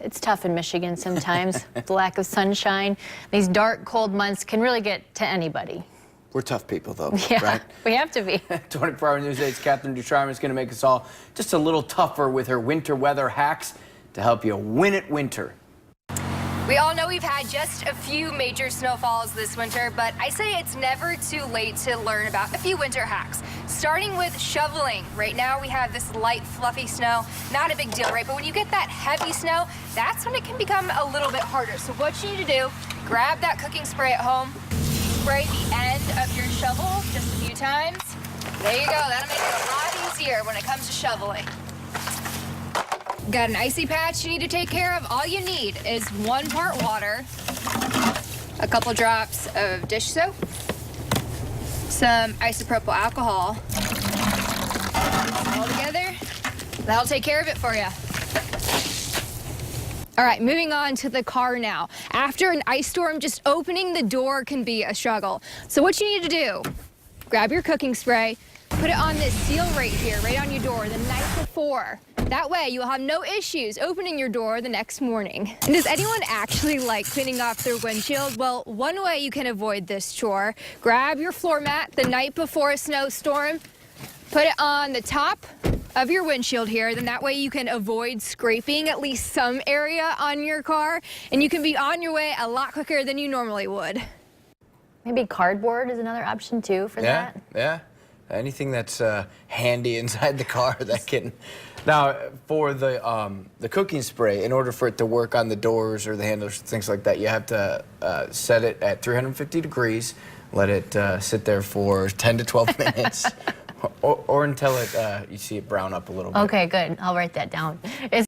It's tough in Michigan sometimes. The lack of sunshine. These dark, cold months can really get to anybody. We're tough people, though, yeah, right? We have to be. 24-hour News 8's Catherine Ducharme is going to make us all just a little tougher with her winter weather hacks to help you win at winter. We all know we've had just a few major snowfalls this winter, but I say it's never too late to learn about a few winter hacks. Starting with shoveling. Right now we have this light, fluffy snow. Not a big deal, right? But when you get that heavy snow, that's when it can become a little bit harder. So what you need to do, grab that cooking spray at home, spray the end of your shovel just a few times. There you go. That'll make it a lot easier when it comes to shoveling. Got an icy patch you need to take care of? All you need is 1 part water, a couple drops of dish soap, some isopropyl alcohol. All together, that'll take care of it for you. All right, moving on to the car now. After an ice storm, just opening the door can be a struggle. So what you need to do, grab your cooking spray, put it on this seal right here, right on your door the night before. That way you'll have no issues opening your door the next morning. And does anyone actually like cleaning off their windshield? Well, one way you can avoid this chore, grab your floor mat the night before a snowstorm, put it on the top of your windshield here, then that way you can avoid scraping at least some area on your car, and you can be on your way a lot quicker than you normally would. Maybe cardboard is another option too for that. Yeah. Anything that's handy inside the car that can. Now, for the cooking spray, in order for it to work on the doors or the handles, things like that, you have to set it at 350 degrees, let it sit there for 10 to 12 minutes, or until you see it brown up a little bit. Okay, good. I'll write that down.